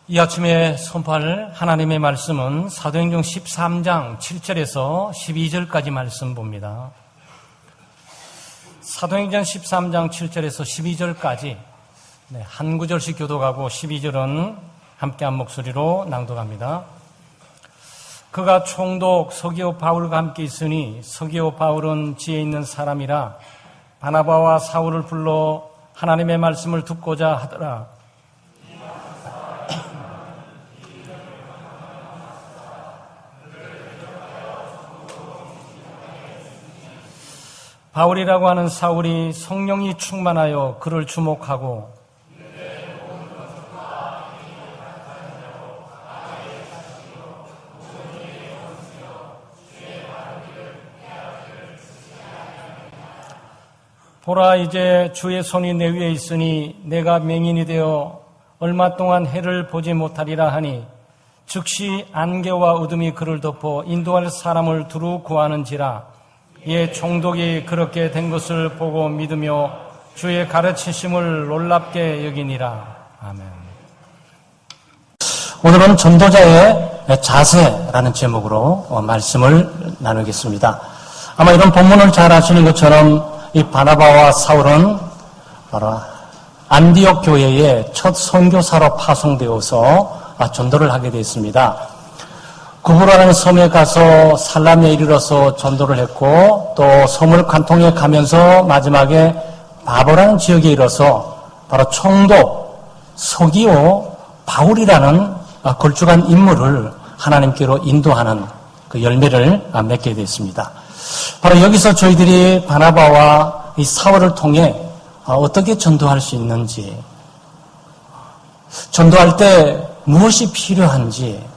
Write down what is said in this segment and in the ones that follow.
이 아침에 선포할 하나님의 말씀은 사도행전 13장 7절에서 12절까지 말씀 봅니다. 사도행전 13장 7절에서 12절까지 한 구절씩 교독하고 12절은 함께 한 목소리로 낭독합니다. 그가 총독 서기오 바울과 함께 있으니 서기오 바울은 지혜 있는 사람이라 바나바와 사울을 불러 하나님의 말씀을 듣고자 하더라. 바울이라고 하는 사울이 성령이 충만하여 그를 주목하고 보라, 이제 주의 손이 내 위에 있으니 내가 맹인이 되어 얼마 동안 해를 보지 못하리라 하니 즉시 안개와 어둠이 그를 덮어 인도할 사람을 두루 구하는지라. 이에 총독이 그렇게 된 것을 보고 믿으며 주의 가르치심을 놀랍게 여기니라. 아멘. 오늘은 전도자의 자세라는 제목으로 말씀을 나누겠습니다. 아마 이런 본문을 잘 아시는 것처럼 이 바나바와 사울은 바로 안디옥 교회의 첫 선교사로 파송되어서 전도를 하게 되었습니다. 구브라는 섬에 가서 살람에 이르러서 전도를 했고 또 섬을 관통해 가면서 마지막에 바보라는 지역에 이르러서 바로 총독 서기오 바울이라는 걸쭉한 인물을 하나님께로 인도하는 그 열매를 맺게 됐습니다. 바로 여기서 저희들이 바나바와 이 사울을 통해 어떻게 전도할 수 있는지, 전도할 때 무엇이 필요한지,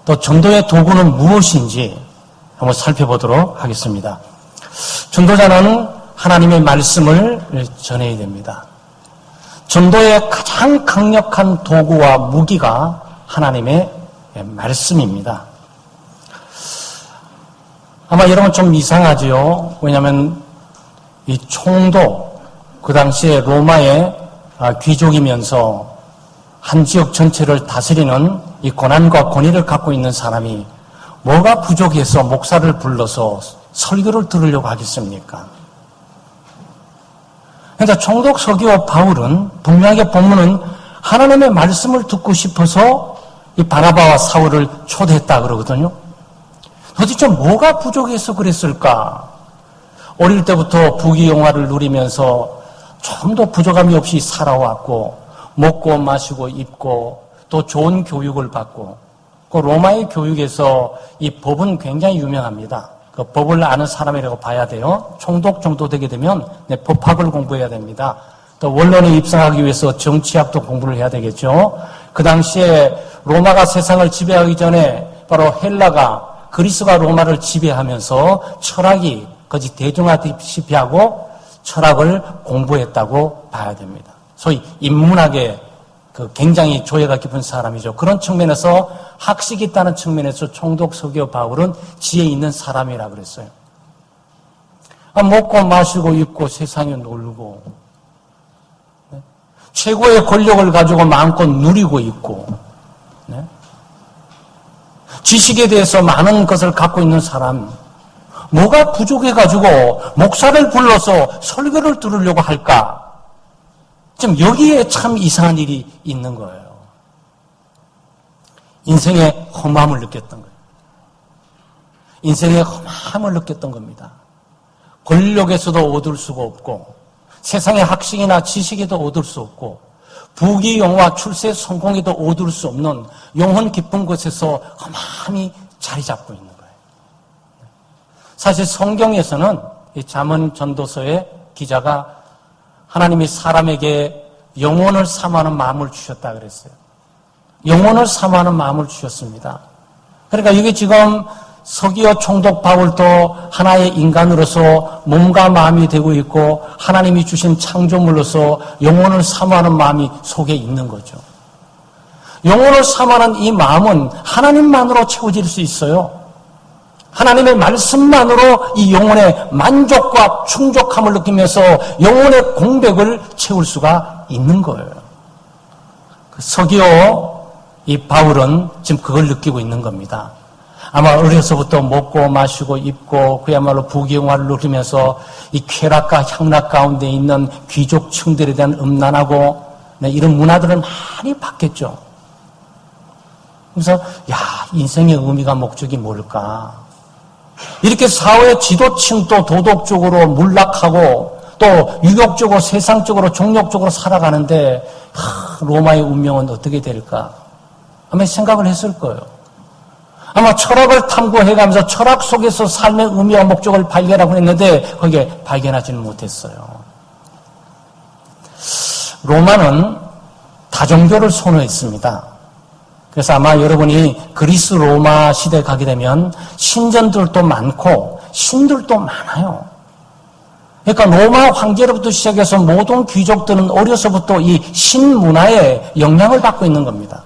또 전도의 도구는 무엇인지 한번 살펴보도록 하겠습니다. 전도자는 하나님의 말씀을 전해야 됩니다. 전도의 가장 강력한 도구와 무기가 하나님의 말씀입니다. 아마 여러분 좀 이상하지요. 왜냐하면 이 총독, 그 당시에 로마의 귀족이면서 한 지역 전체를 다스리는 이 권한과 권위를 갖고 있는 사람이 뭐가 부족해서 목사를 불러서 설교를 들으려고 하겠습니까? 그러니까 총독 서기오 바울은 분명하게 본문은 하나님의 말씀을 듣고 싶어서 이 바나바와 사울을 초대했다 그러거든요. 도대체 뭐가 부족해서 그랬을까? 어릴 때부터 부귀영화를 누리면서 조금도 부족함이 없이 살아왔고 먹고 마시고 입고 또 좋은 교육을 받고 그 로마의 교육에서 이 법은 굉장히 유명합니다. 그 법을 아는 사람이라고 봐야 돼요. 총독 정도 되게 되면 법학을 공부해야 됩니다. 또 원론에 입성하기 위해서 정치학도 공부를 해야 되겠죠. 그 당시에 로마가 세상을 지배하기 전에 바로 헬라가 그리스가 로마를 지배하면서 철학이 거의 대중화되시피 하고 철학을 공부했다고 봐야 됩니다. 소위 인문학에 굉장히 조예가 깊은 사람이죠. 그런 측면에서 학식이 있다는 측면에서 총독 서기오 바울은 지혜 있는 사람이라 그랬어요. 먹고 마시고 입고 세상에 놀고 최고의 권력을 가지고 마음껏 누리고 있고 지식에 대해서 많은 것을 갖고 있는 사람, 뭐가 부족해가지고 목사를 불러서 설교를 들으려고 할까? 지금 여기에 참 이상한 일이 있는 거예요. 인생의 험함을 느꼈던 거예요. 인생의 험함을 느꼈던 겁니다. 권력에서도 얻을 수가 없고 세상의 학식이나 지식에도 얻을 수 없고 부귀영화 출세 성공에도 얻을 수 없는 영혼 깊은 곳에서 험함이 자리 잡고 있는 거예요. 사실 성경에서는 이 잠언 전도서의 기자가 하나님이 사람에게 영혼을 사모하는 마음을 주셨다 그랬어요. 영혼을 사모하는 마음을 주셨습니다. 그러니까 이게 지금 서기오 총독 바울도 하나의 인간으로서 몸과 마음이 되고 있고 하나님이 주신 창조물로서 영혼을 사모하는 마음이 속에 있는 거죠. 영혼을 사모하는 이 마음은 하나님만으로 채워질 수 있어요. 하나님의 말씀만으로 이 영혼의 만족과 충족함을 느끼면서 영혼의 공백을 채울 수가 있는 거예요. 서기오 이 바울은 지금 그걸 느끼고 있는 겁니다. 아마 어려서부터 먹고 마시고 입고 그야말로 부귀영화를 누리면서 이 쾌락과 향락 가운데 있는 귀족층들에 대한 음란하고 이런 문화들은 많이 봤겠죠. 그래서 인생의 의미가 목적이 뭘까? 이렇게 사회 지도층도 도덕적으로 몰락하고 또 유욕적으로 세상적으로 종욕적으로 살아가는데 로마의 운명은 어떻게 될까? 아마 생각을 했을 거예요. 아마 철학을 탐구해가면서 철학 속에서 삶의 의미와 목적을 발견하고 했는데 거기에 발견하지는 못했어요. 로마는 다종교를 선호했습니다. 그래서 아마 여러분이 그리스 로마 시대에 가게 되면 신전들도 많고 신들도 많아요. 그러니까 로마 황제로부터 시작해서 모든 귀족들은 어려서부터 이 신문화에 영향을 받고 있는 겁니다.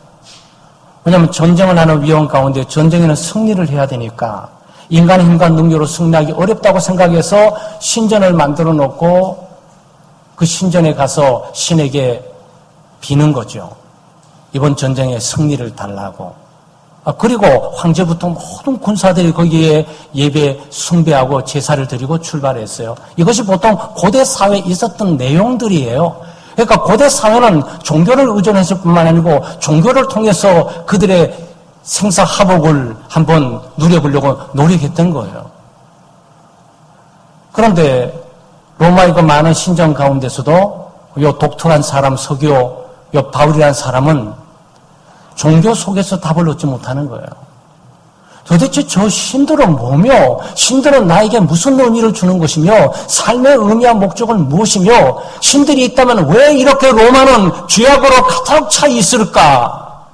왜냐하면 전쟁을 하는 위험 가운데 전쟁에는 승리를 해야 되니까 인간의 힘과 능력으로 승리하기 어렵다고 생각해서 신전을 만들어 놓고 그 신전에 가서 신에게 비는 거죠. 이번 전쟁에 승리를 달라고. 그리고 황제부터 모든 군사들이 거기에 예배 숭배하고 제사를 드리고 출발했어요. 이것이 보통 고대 사회에 있었던 내용들이에요. 그러니까 고대 사회는 종교를 의존했을 뿐만 아니고 종교를 통해서 그들의 생사화복을 한번 누려보려고 노력했던 거예요. 그런데 로마의 그 많은 신전 가운데서도 요 독특한 사람 서기오 요 바울이라는 사람은 종교 속에서 답을 얻지 못하는 거예요. 도대체 저 신들은 뭐며 신들은 나에게 무슨 의미를 주는 것이며 삶의 의미와 목적은 무엇이며 신들이 있다면 왜 이렇게 로마는 죄악으로 가득 차 있을까?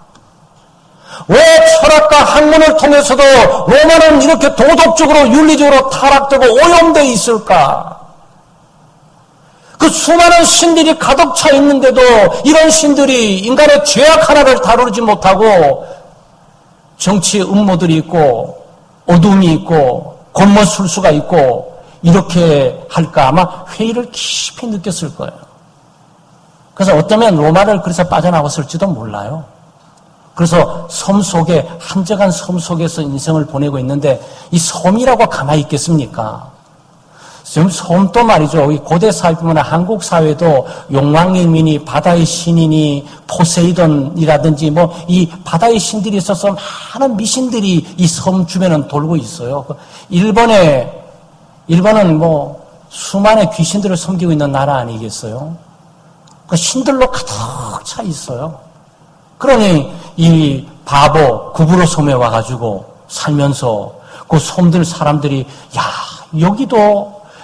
왜 철학과 학문을 통해서도 로마는 이렇게 도덕적으로 윤리적으로 타락되고 오염되어 있을까? 그 수많은 신들이 가득 차 있는데도 이런 신들이 인간의 죄악 하나를 다루지 못하고 정치의 음모들이 있고 어둠이 있고 권모술수가 있고 이렇게 할까 아마 회의를 깊이 느꼈을 거예요. 그래서 어쩌면 로마를 그래서 빠져나왔을지도 몰라요. 그래서 섬 속에 한적한 섬 속에서 인생을 보내고 있는데 이 섬이라고 가만히 있겠습니까? 지금 섬도 말이죠. 이 고대 사회뿐만 아니라 한국 사회도 용왕의 민이 바다의 신이니 포세이돈이라든지 뭐 이 바다의 신들이 있어서 많은 미신들이 이 섬 주변은 돌고 있어요. 일본은 뭐 수많은 귀신들을 섬기고 있는 나라 아니겠어요? 그 신들로 가득 차 있어요. 그러니 이 바보 구부로 섬에 와가지고 살면서 그 섬들 사람들이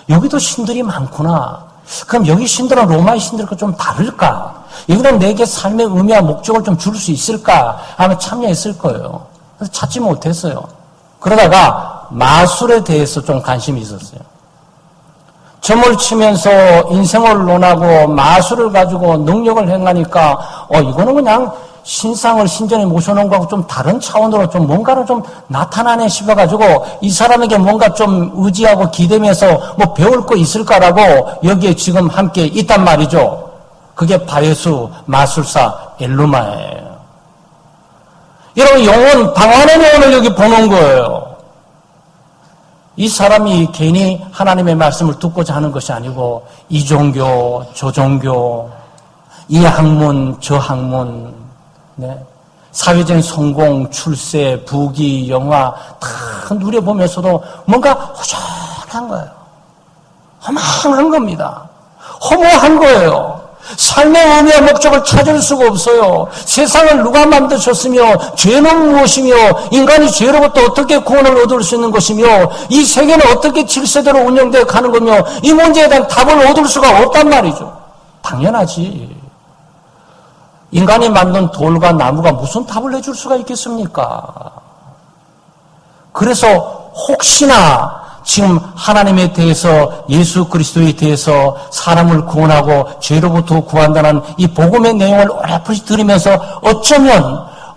여기도 신들이 많구나. 그럼 여기 신들은 로마의 신들과 좀 다를까? 여기는 내게 삶의 의미와 목적을 좀 줄 수 있을까? 아마 참여했을 거예요. 그래서 찾지 못했어요. 그러다가 마술에 대해서 좀 관심이 있었어요. 점을 치면서 인생을 논하고 마술을 가지고 능력을 행하니까 이거는 그냥 신상을 신전에 모셔놓은 거하고 좀 다른 차원으로 좀 뭔가를 좀 나타나네 싶어가지고 이 사람에게 뭔가 좀 의지하고 기대면서 뭐 배울 거 있을까라고 여기에 지금 함께 있단 말이죠. 그게 바예수 마술사 엘루마예요. 여러분 영혼 방언의 영혼을 여기 보는 거예요. 이 사람이 괜히 하나님의 말씀을 듣고자 하는 것이 아니고 이 종교 저 종교 이 학문 저 학문 사회적인 성공, 출세, 부귀, 영화 다 누려보면서도 뭔가 허전한 거예요. 허망한 겁니다. 허무한 거예요. 삶의 의미와 목적을 찾을 수가 없어요. 세상을 누가 만드셨으며 죄는 무엇이며 인간이 죄로부터 어떻게 구원을 얻을 수 있는 것이며 이 세계는 어떻게 질서대로 운영되어 가는 거며 이 문제에 대한 답을 얻을 수가 없단 말이죠. 당연하지. 인간이 만든 돌과 나무가 무슨 답을 내줄 수가 있겠습니까? 그래서 혹시나 지금 하나님에 대해서 예수 그리스도에 대해서 사람을 구원하고 죄로부터 구한다는 이 복음의 내용을 오랫동안 들으면서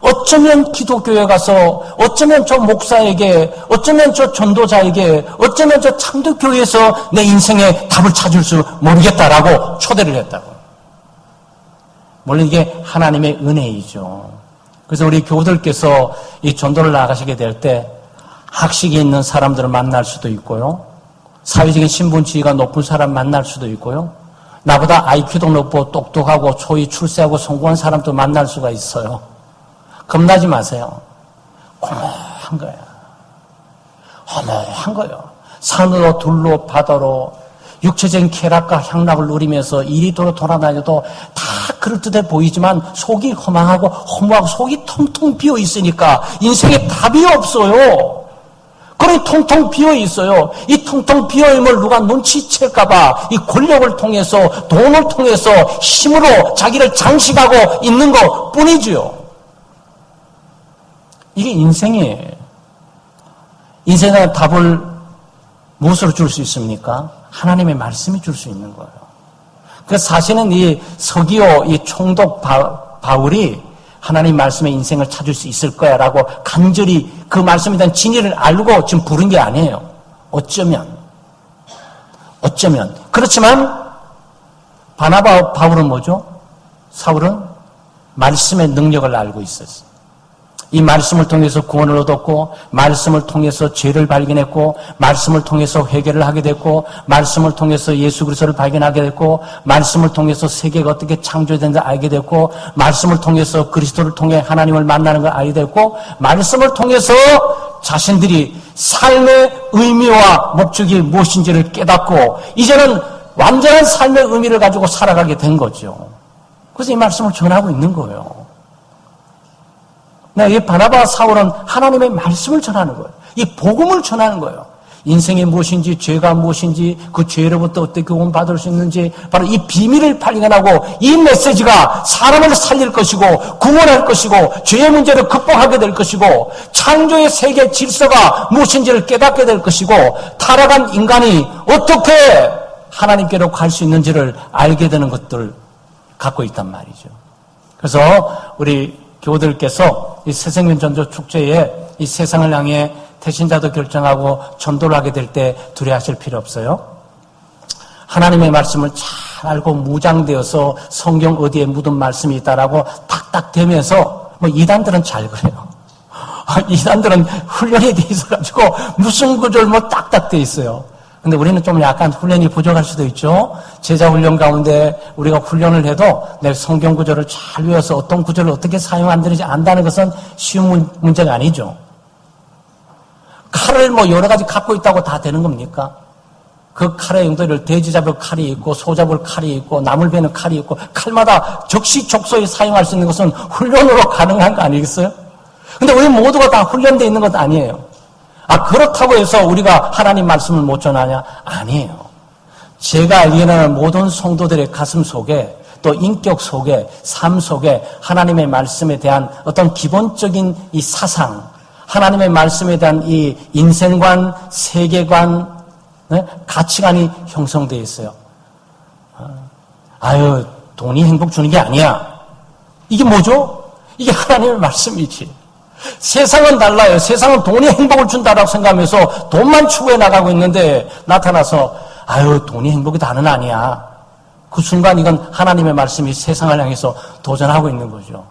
어쩌면 기독교에 가서 어쩌면 저 목사에게 어쩌면 저 전도자에게 어쩌면 저 창조교회에서 내 인생의 답을 찾을 수 모르겠다라고 초대를 했다고. 물론 이게 하나님의 은혜이죠. 그래서 우리 교우들께서 이 전도를 나가시게 될 때 학식이 있는 사람들을 만날 수도 있고요. 사회적인 신분지위가 높은 사람 만날 수도 있고요. 나보다 IQ도 높고 똑똑하고 초이 출세하고 성공한 사람도 만날 수가 있어요. 겁나지 마세요. 허무한 거예요. 허무한 거예요. 산으로 둘로 바다로 육체적인 쾌락과 향락을 누리면서 이리저리 돌아다녀도 다 그럴듯해 보이지만 속이 허망하고 허무하고 속이 텅텅 비어 있으니까 인생에 답이 없어요. 그런 텅텅 비어 있어요. 이 텅텅 비어 있음을 누가 눈치챌까봐 이 권력을 통해서 돈을 통해서 힘으로 자기를 장식하고 있는 것 뿐이지요. 이게 인생이에요. 인생의 답을 무엇으로 줄 수 있습니까? 하나님의 말씀이 줄 수 있는 거예요. 그래서 사실은 이 서기오, 이 총독 바울이 하나님 말씀의 인생을 찾을 수 있을 거야 라고 간절히 그 말씀에 대한 진리를 알고 지금 부른 게 아니에요. 어쩌면. 그렇지만 바울은 뭐죠? 사울은 말씀의 능력을 알고 있었어요. 이 말씀을 통해서 구원을 얻었고, 말씀을 통해서 죄를 발견했고, 말씀을 통해서 회개를 하게 됐고, 말씀을 통해서 예수 그리스도를 발견하게 됐고, 말씀을 통해서 세계가 어떻게 창조되는지 알게 됐고, 말씀을 통해서 그리스도를 통해 하나님을 만나는 걸 알게 됐고, 말씀을 통해서 자신들이 삶의 의미와 목적이 무엇인지를 깨닫고, 이제는 완전한 삶의 의미를 가지고 살아가게 된 거죠. 그래서 이 말씀을 전하고 있는 거예요. 이 바나바와 사울은 하나님의 말씀을 전하는 거예요. 이 복음을 전하는 거예요. 인생이 무엇인지, 죄가 무엇인지, 그 죄로부터 어떻게 구원받을 수 있는지, 바로 이 비밀을 발견하고 이 메시지가 사람을 살릴 것이고, 구원할 것이고, 죄의 문제를 극복하게 될 것이고, 창조의 세계 질서가 무엇인지를 깨닫게 될 것이고, 타락한 인간이 어떻게 하나님께로 갈 수 있는지를 알게 되는 것들을 갖고 있단 말이죠. 그래서 우리 교우들께서 이 새생명 전도 축제에 이 세상을 향해 태신자도 결정하고 전도를 하게 될 때 두려워하실 필요 없어요. 하나님의 말씀을 잘 알고 무장되어서 성경 어디에 묻은 말씀이 있다라고 탁탁 대면서 이단들은 잘 그래요. 이단들은 훈련이 돼 있어가지고 무슨 구절 딱딱 돼 있어요. 근데 우리는 좀 약간 훈련이 부족할 수도 있죠. 제자 훈련 가운데 우리가 훈련을 해도 내 성경 구절을 잘 외워서 어떤 구절을 어떻게 사용하는지 안다는 것은 쉬운 문제가 아니죠. 칼을 여러 가지 갖고 있다고 다 되는 겁니까? 그 칼의 용도를 돼지 잡을 칼이 있고 소 잡을 칼이 있고 나물 베는 칼이 있고 칼마다 적시적소에 사용할 수 있는 것은 훈련으로 가능한 거 아니겠어요? 근데 우리 모두가 다 훈련되어 있는 것 아니에요. 그렇다고 해서 우리가 하나님 말씀을 못 전하냐? 아니에요. 제가 알기에는 모든 성도들의 가슴 속에 또 인격 속에 삶 속에 하나님의 말씀에 대한 어떤 기본적인 이 사상, 하나님의 말씀에 대한 이 인생관, 세계관, 가치관이 형성되어 있어요. 돈이 행복 주는 게 아니야. 이게 뭐죠? 이게 하나님의 말씀이지. 세상은 달라요. 세상은 돈이 행복을 준다라고 생각하면서 돈만 추구해 나가고 있는데 나타나서 돈이 행복이 다는 아니야. 그 순간 이건 하나님의 말씀이 세상을 향해서 도전하고 있는 거죠.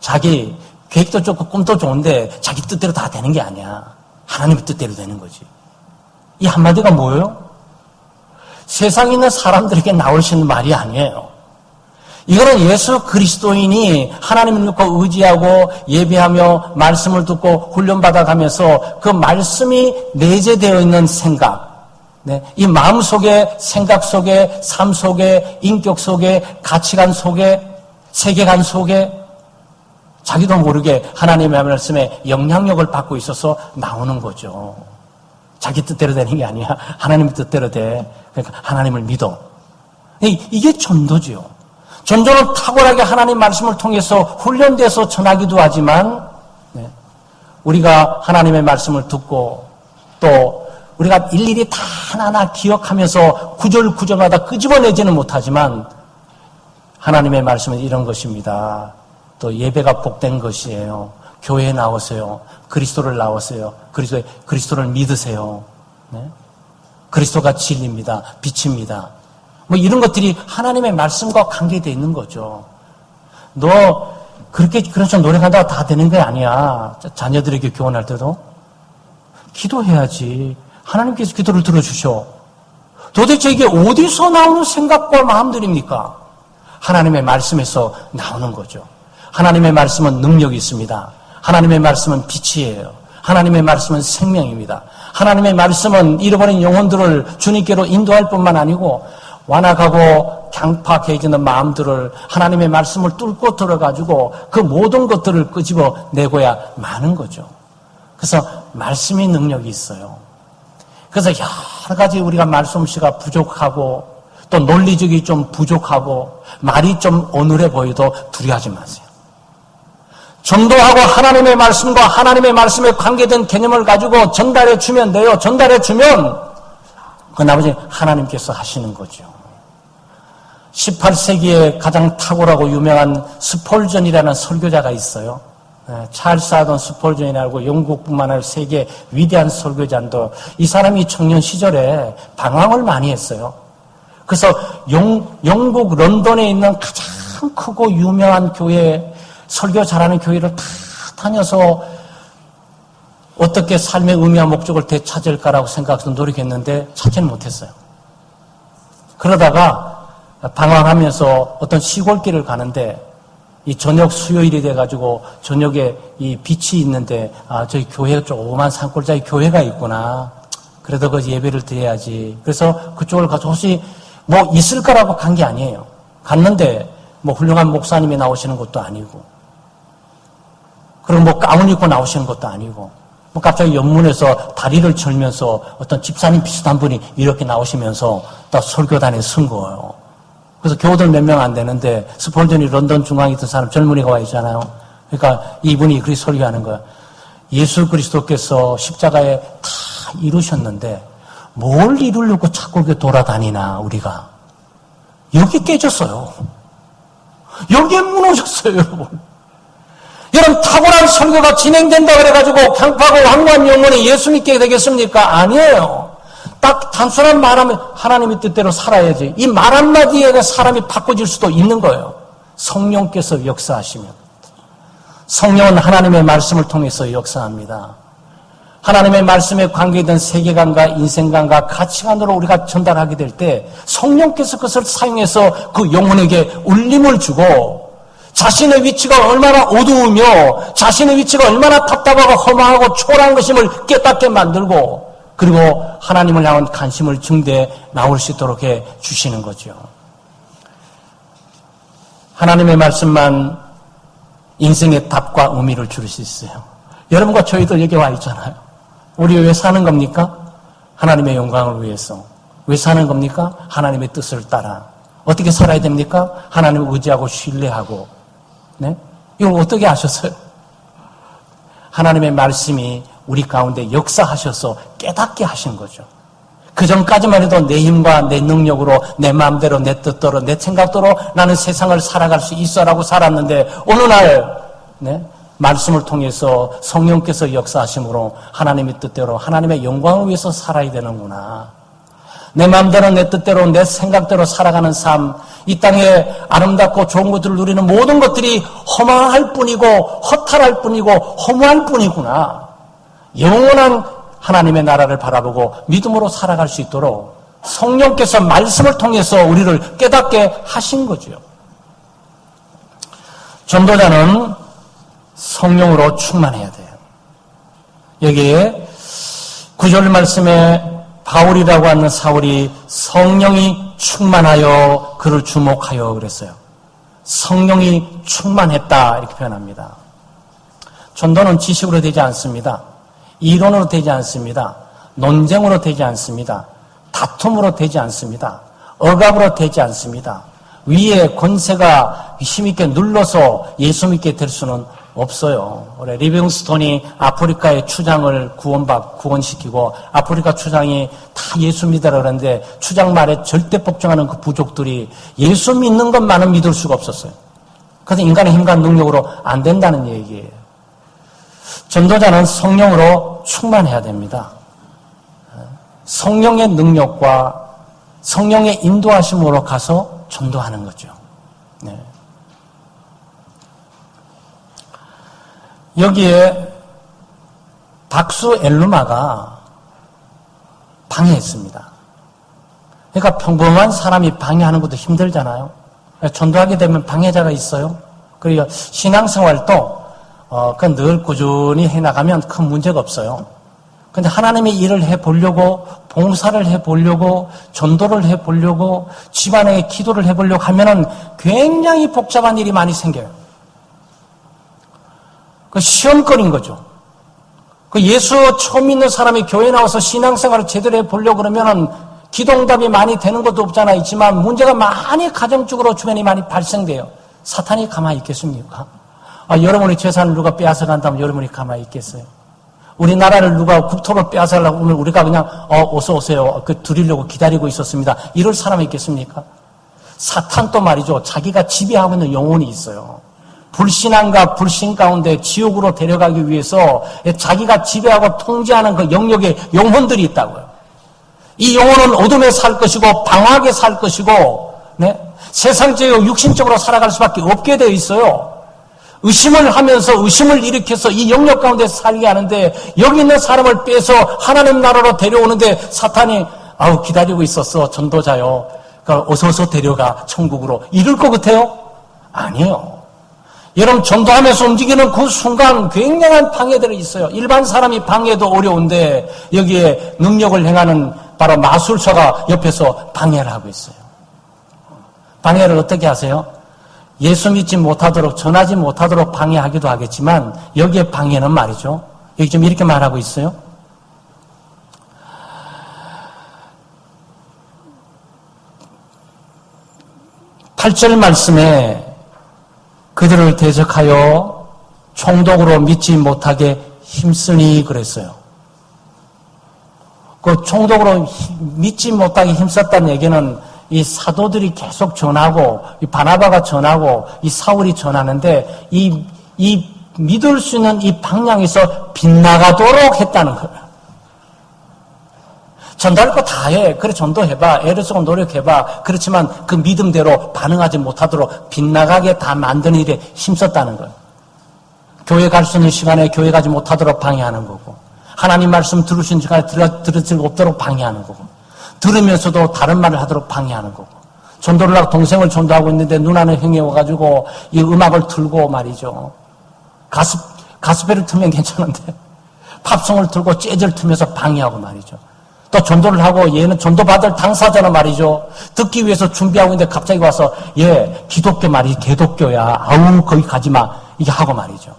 자기 계획도 좋고 꿈도 좋은데 자기 뜻대로 다 되는 게 아니야. 하나님의 뜻대로 되는 거지. 이 한마디가 뭐예요? 세상에 있는 사람들에게 나올 수 있는 말이 아니에요. 이거는 예수 그리스도인이 하나님을 믿고 의지하고 예배하며 말씀을 듣고 훈련받아가면서 그 말씀이 내재되어 있는 생각, 이 마음 속에, 생각 속에, 삶 속에, 인격 속에, 가치관 속에, 세계관 속에 자기도 모르게 하나님의 말씀에 영향력을 받고 있어서 나오는 거죠. 자기 뜻대로 되는 게 아니야. 하나님의 뜻대로 돼. 그러니까 하나님을 믿어. 이게 전도죠. 전도는 탁월하게 하나님 말씀을 통해서 훈련돼서 전하기도 하지만 우리가 하나님의 말씀을 듣고 또 우리가 일일이 다 하나하나 기억하면서 구절마다 끄집어내지는 못하지만 하나님의 말씀은 이런 것입니다. 또 예배가 복된 것이에요. 교회에 나오세요. 그리스도를 나오세요. 그리스도를 믿으세요. 그리스도가 진리입니다. 빛입니다. 이런 것들이 하나님의 말씀과 관계되어 있는 거죠. 너 그런 좀 노력한다고 다 되는 게 아니야. 자녀들에게 교훈할 때도. 기도해야지. 하나님께서 기도를 들어주셔. 도대체 이게 어디서 나오는 생각과 마음들입니까? 하나님의 말씀에서 나오는 거죠. 하나님의 말씀은 능력이 있습니다. 하나님의 말씀은 빛이에요. 하나님의 말씀은 생명입니다. 하나님의 말씀은 잃어버린 영혼들을 주님께로 인도할 뿐만 아니고 완악하고 강팍해지는 마음들을 하나님의 말씀을 뚫고 들어가지고 그 모든 것들을 끄집어 내고야 마는 거죠. 그래서 말씀이 능력이 있어요. 그래서 여러 가지 우리가 말솜씨가 부족하고 또 논리적이 좀 부족하고 말이 좀 어눌해 보여도 두려워하지 마세요. 전도하고 하나님의 말씀과 하나님의 말씀에 관계된 개념을 가지고 전달해 주면 돼요. 전달해 주면 그 나머지 하나님께서 하시는 거죠. 18세기에 가장 탁월하고 유명한 스폴전이라는 설교자가 있어요. 찰스 하던 스폴전이라고 영국뿐만 아니라 세계 위대한 설교자인데 이 사람이 청년 시절에 방황을 많이 했어요. 그래서 영국 런던에 있는 가장 크고 유명한 교회, 설교 잘하는 교회를 다 다녀서 어떻게 삶의 의미와 목적을 되찾을까라고 생각해서 노력했는데 찾지는 못했어요. 그러다가 방황하면서 어떤 시골길을 가는데 이 저녁 수요일이 돼가지고 저녁에 이 빛이 있는데 저희 교회가 조그만 산골짜기 교회가 있구나. 그래도 그 예배를 드려야지. 그래서 그쪽을 가서 혹시 뭐 있을까라고 간 게 아니에요. 갔는데 뭐 훌륭한 목사님이 나오시는 것도 아니고 그리고 뭐 가운 입고 나오시는 것도 아니고 뭐 갑자기 연문에서 다리를 절면서 어떤 집사님 비슷한 분이 이렇게 나오시면서 딱 설교단에 선 거예요. 그래서 교우들 몇 명 안 되는데 스폴전이 런던 중앙에 있던 사람 젊은이가 와 있잖아요. 그러니까 이분이 그렇게 설교하는 거야. 예수 그리스도께서 십자가에 다 이루셨는데 뭘 이루려고 자꾸 이렇게 돌아다니나 우리가. 여기 깨졌어요. 여기에 무너졌어요, 여러분. 여러분 탁월한 설교가 진행된다 그래가지고 강파고 황무한 영혼이 예수 믿게 되겠습니까? 아니에요. 딱 단순한 말하면 하나님의 뜻대로 살아야지. 이 말 한마디에 사람이 바꿔질 수도 있는 거예요. 성령께서 역사하시면. 성령은 하나님의 말씀을 통해서 역사합니다. 하나님의 말씀에 관계된 세계관과 인생관과 가치관으로 우리가 전달하게 될 때 성령께서 그것을 사용해서 그 영혼에게 울림을 주고 자신의 위치가 얼마나 어두우며 자신의 위치가 얼마나 답답하고 허망하고 초라한 것임을 깨닫게 만들고 그리고 하나님을 향한 관심을 증대해 나올 수 있도록 해 주시는 거죠. 하나님의 말씀만 인생의 답과 의미를 줄 수 있어요. 여러분과 저희도 여기 와 있잖아요. 우리 왜 사는 겁니까? 하나님의 영광을 위해서. 왜 사는 겁니까? 하나님의 뜻을 따라. 어떻게 살아야 됩니까? 하나님을 의지하고 신뢰하고. 네? 이걸 어떻게 아셨어요? 하나님의 말씀이 우리 가운데 역사하셔서 깨닫게 하신 거죠. 그 전까지만 해도 내 힘과 내 능력으로 내 마음대로 내 뜻대로 내 생각대로 나는 세상을 살아갈 수 있어라고 살았는데 어느 날 네? 말씀을 통해서 성령께서 역사하심으로 하나님의 뜻대로 하나님의 영광을 위해서 살아야 되는구나. 내 마음대로 내 뜻대로 내 생각대로 살아가는 삶, 이 땅에 아름답고 좋은 것들을 누리는 모든 것들이 허망할 뿐이고 허탈할 뿐이고 허무할 뿐이구나. 영원한 하나님의 나라를 바라보고 믿음으로 살아갈 수 있도록 성령께서 말씀을 통해서 우리를 깨닫게 하신 거죠. 전도자는 성령으로 충만해야 돼요. 여기에 9절 말씀에 바울이라고 하는 사울이 성령이 충만하여 그를 주목하여 그랬어요. 성령이 충만했다 이렇게 표현합니다. 전도는 지식으로 되지 않습니다. 이론으로 되지 않습니다. 논쟁으로 되지 않습니다. 다툼으로 되지 않습니다. 억압으로 되지 않습니다. 위에 권세가 힘있게 눌러서 예수 믿게 될 수는 없어요. 올해 리빙스톤이 아프리카의 추장을 구원시키고 아프리카 추장이 다 예수 믿으라 그러는데 추장 말에 절대 복종하는 그 부족들이 예수 믿는 것만은 믿을 수가 없었어요. 그래서 인간의 힘과 능력으로 안 된다는 얘기예요. 전도자는 성령으로 충만해야 됩니다. 성령의 능력과 성령의 인도하심으로 가서 전도하는 거죠. 네. 여기에 박수 엘루마가 방해했습니다. 그러니까 평범한 사람이 방해하는 것도 힘들잖아요. 전도하게 되면 방해자가 있어요. 그리고 신앙생활도 늘 꾸준히 해나가면 큰 문제가 없어요. 근데 하나님의 일을 해보려고, 봉사를 해보려고, 전도를 해보려고, 집안에 기도를 해보려고 하면은 굉장히 복잡한 일이 많이 생겨요. 그 시험거리인 거죠. 그 예수 처음 믿는 사람이 교회 나와서 신앙생활을 제대로 해보려고 그러면은 기도응답이 많이 되는 것도 없잖아 있지만 문제가 많이 가정적으로 주변에 많이 발생돼요. 사탄이 가만히 있겠습니까? 여러분의 재산을 누가 빼앗아 간다면 여러분이 가만히 있겠어요? 우리나라를 누가 국토를 빼앗아 가려고 하면 우리가 그냥 어서 오세요. 드리려고 기다리고 있었습니다. 이럴 사람이 있겠습니까? 사탄도 말이죠. 자기가 지배하고 있는 영혼이 있어요. 불신앙과 불신 가운데 지옥으로 데려가기 위해서 자기가 지배하고 통제하는 그 영역에 영혼들이 있다고요. 이 영혼은 어둠에 살 것이고 방황하게 살 것이고 세상적이고 육신적으로 살아갈 수밖에 없게 되어 있어요. 의심을 하면서 의심을 일으켜서 이 영역 가운데 살게 하는데 여기 있는 사람을 빼서 하나님 나라로 데려오는데 사탄이 기다리고 있었어 전도자요. 그러니까 어서 데려가 천국으로 이럴 것 같아요? 아니에요. 여러분 전도하면서 움직이는 그 순간 굉장한 방해들이 있어요. 일반 사람이 방해도 어려운데 여기에 능력을 행하는 바로 마술사가 옆에서 방해를 하고 있어요. 방해를 어떻게 하세요? 예수 믿지 못하도록 전하지 못하도록 방해하기도 하겠지만 여기에 방해는 말이죠. 여기 좀 이렇게 말하고 있어요. 팔 절 말씀에 그들을 대적하여 총독으로 믿지 못하게 힘쓰니 그랬어요. 그 총독으로 믿지 못하게 힘썼다는 얘기는 이 사도들이 계속 전하고 이 바나바가 전하고 이 사울이 전하는데 이 믿을 수 있는 이 방향에서 빗나가도록 했다는 거예요. 전도할 거 다 해. 그래 전도해봐. 애를 쓰고 노력해봐. 그렇지만 그 믿음대로 반응하지 못하도록 빗나가게 다 만드는 일에 힘썼다는 거예요. 교회 갈 수 있는 시간에 교회 가지 못하도록 방해하는 거고 하나님 말씀 들을 수 있는 시간에 들을 수 없도록 방해하는 거고 들으면서도 다른 말을 하도록 방해하는 거고 전도를 하고 동생을 전도하고 있는데 누나는 형이 와가지고 이 음악을 틀고 말이죠. 가스펠을 틀면 괜찮은데 팝송을 틀고 재즈를 틀면서 방해하고 말이죠. 또 전도를 하고 얘는 전도받을 당사자는 말이죠. 듣기 위해서 준비하고 있는데 갑자기 와서 얘 기독교 말이지 개독교야. 아우 거기 가지마. 이게 하고 말이죠.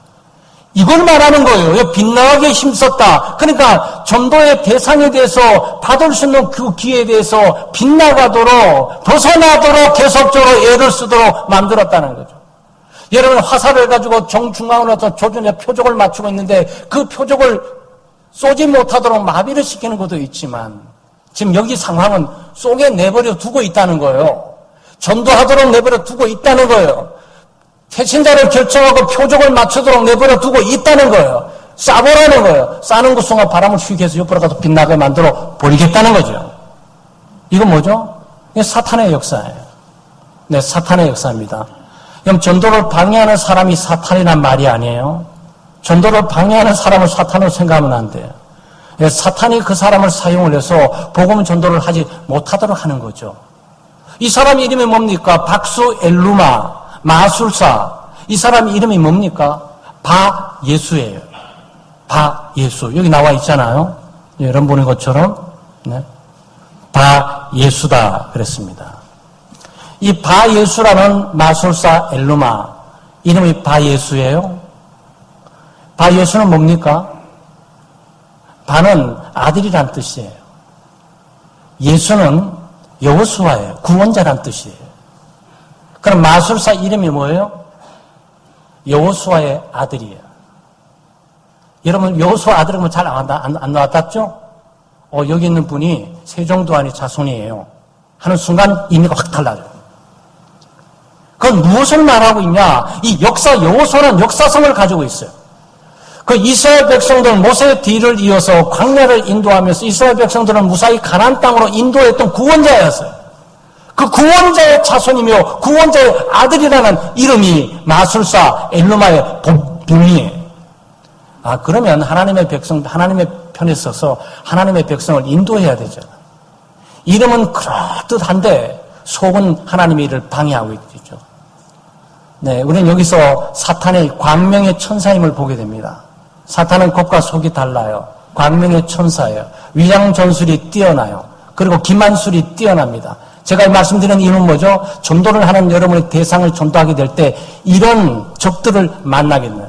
이걸 말하는 거예요. 빗나가게 힘썼다. 그러니까 전도의 대상에 대해서 받을 수 있는 그 기회에 대해서 빗나가도록 벗어나도록 계속적으로 애를 쓰도록 만들었다는 거죠. 여러분 화살을 가지고 정중앙으로 조준에 표적을 맞추고 있는데 그 표적을 쏘지 못하도록 마비를 시키는 것도 있지만 지금 여기 상황은 쏘게 내버려 두고 있다는 거예요. 전도하도록 내버려 두고 있다는 거예요. 태신자를 결정하고 표적을 맞추도록 내버려 두고 있다는 거예요. 쏴보라는 거예요. 쏴는 그 순간 바람을 휘게 해서 옆으로 가서 빗나게 만들어 버리겠다는 거죠. 이건 뭐죠? 이게 사탄의 역사예요. 네, 사탄의 역사입니다. 그럼 전도를 방해하는 사람이 사탄이란 말이 아니에요. 전도를 방해하는 사람을 사탄으로 생각하면 안 돼요. 사탄이 그 사람을 사용을 해서 복음 전도를 하지 못하도록 하는 거죠. 이 사람 이름이 뭡니까? 박수 엘루마, 마술사. 이 사람 이름이 뭡니까? 바예수예요. 바예수. 여기 나와 있잖아요. 여러분 보는 것처럼. 네. 바예수다 그랬습니다. 이 바예수라는 마술사 엘루마 이름이 바예수예요. 바예수는 뭡니까? 바는 아들이란 뜻이에요. 예수는 여호수아예요. 구원자란 뜻이에요. 그럼 마술사 이름이 뭐예요? 여호수아의 아들이에요. 여러분 여호수아 아들은 잘 안 나왔죠? 여기 있는 분이 세종도안의 자손이에요. 하는 순간 의미가 확 달라져요. 그건 무엇을 말하고 있냐? 이 역사 여호수아는 역사성을 가지고 있어요. 그 이스라엘 백성들은 모세의 뒤를 이어서 광야를 인도하면서 이스라엘 백성들은 무사히 가나안 땅으로 인도했던 구원자였어요. 그 구원자의 자손이며 구원자의 아들이라는 이름이 마술사 엘루마의 본명이에요. 그러면 하나님의 편에 서서 하나님의 백성을 인도해야 되잖아. 이름은 그럴듯한데 속은 하나님의 일을 방해하고 있죠. 네, 우리는 여기서 사탄의 광명의 천사임을 보게 됩니다. 사탄은 겉과 속이 달라요. 광명의 천사예요. 위장 전술이 뛰어나요. 그리고 기만술이 뛰어납니다. 제가 말씀드리는 이유는 뭐죠? 전도를 하는 여러분의 대상을 전도하게 될 때 이런 적들을 만나겠나요?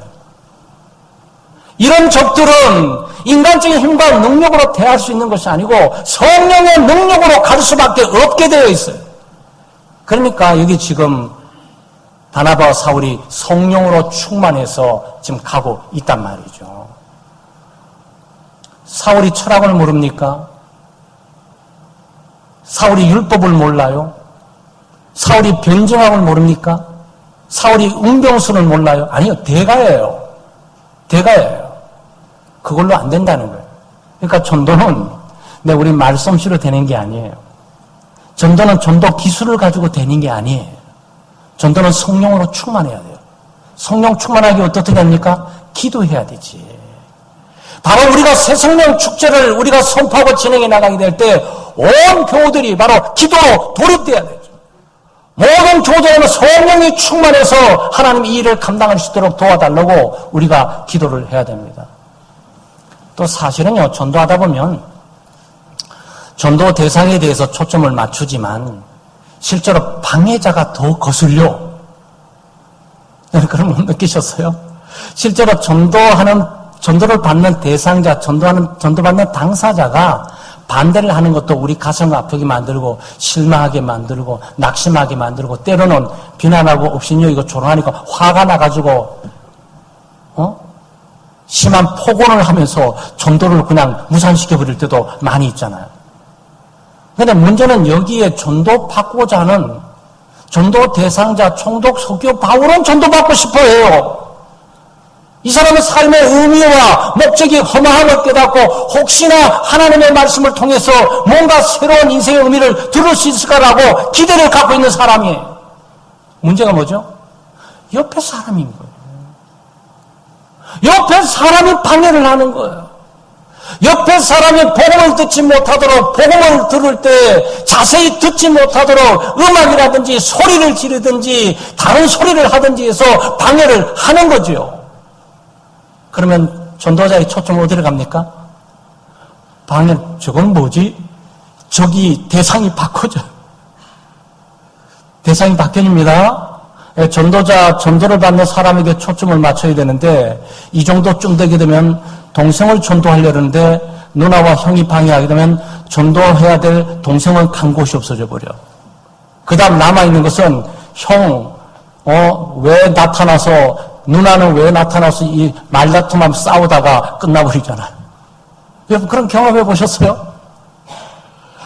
이런 적들은 인간적인 힘과 능력으로 대할 수 있는 것이 아니고 성령의 능력으로 갈 수밖에 없게 되어 있어요. 그러니까 여기 지금 바나바와 사울이 성령으로 충만해서 지금 가고 있단 말이죠. 사울이 철학을 모릅니까? 사울이 율법을 몰라요? 사울이 변증학을 모릅니까? 사울이 웅병술을 몰라요? 아니요, 대가예요. 대가예요. 그걸로 안 된다는 거예요. 그러니까 전도는 우리 말솜씨로 되는 게 아니에요. 전도는 전도 기술을 가지고 되는 게 아니에요. 전도는 성령으로 충만해야 돼요. 성령 충만하기 어떻게 합니까? 기도해야 되지. 바로 우리가 새성령 축제를 우리가 선포하고 진행해 나가게 될 때 온 교우들이 바로 기도로 돌입돼야 되죠. 모든 교도는 성령이 충만해서 하나님 이 일을 감당할 수 있도록 도와달라고 우리가 기도를 해야 됩니다. 또 사실은요, 전도하다 보면 전도 대상에 대해서 초점을 맞추지만 실제로 방해자가 더 거슬려. 그런 거 못 느끼셨어요? 실제로 전도를 받는 대상자, 전도받는 당사자가 반대를 하는 것도 우리 가슴을 아프게 만들고 실망하게 만들고 낙심하게 만들고 때로는 비난하고 업신여기고 조롱하니까 화가 나가지고 심한 폭언을 하면서 전도를 그냥 무산시켜버릴 때도 많이 있잖아요. 그런데 문제는 여기에 전도 받고자 하는 전도 대상자 총독 서기오 바울은 전도받고 싶어 해요. 이 사람은 삶의 의미와 목적이 허망함을 깨닫고 혹시나 하나님의 말씀을 통해서 뭔가 새로운 인생의 의미를 들을 수 있을까라고 기대를 갖고 있는 사람이에요. 문제가 뭐죠? 옆에 사람인 거예요. 옆에 사람이 방해를 하는 거예요. 옆에 사람이 복음을 듣지 못하도록, 복음을 들을 때 자세히 듣지 못하도록 음악이라든지 소리를 지르든지 다른 소리를 하든지 해서 방해를 하는 거죠. 그러면 전도자의 초점 어디로 갑니까? 방해, 저건 뭐지? 저기 대상이 바꿔져. 대상이 바뀌어집니다. 전도를 받는 사람에게 초점을 맞춰야 되는데 이 정도쯤 되게 되면 동생을 전도하려는데 누나와 형이 방해하게 되면 전도해야 될 동생은 간 곳이 없어져 버려. 그 다음 남아있는 것은 형, 왜 나타나서 누나는 왜 나타나서 이 말다툼하면서 싸우다가 끝나버리잖아요. 여러분 그런 경험해 보셨어요?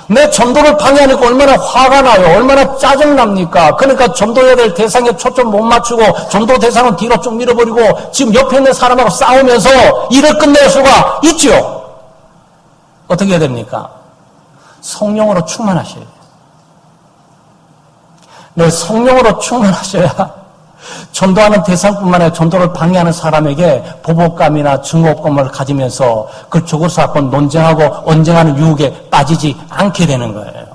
내 전도를 방해하니까 얼마나 화가 나요. 얼마나 짜증납니까? 그러니까 전도해야 될 대상에 초점 못 맞추고 전도 대상은 뒤로 쭉 밀어버리고 지금 옆에 있는 사람하고 싸우면서 일을 끝낼 수가 있죠. 어떻게 해야 됩니까? 성령으로 충만하셔야 돼요. 네, 성령으로 충만하셔야 전도하는 대상뿐만 아니라 전도를 방해하는 사람에게 보복감이나 증오감을 가지면서 그걸 적으로 쌓고 논쟁하고 언쟁하는 유혹에 빠지지 않게 되는 거예요.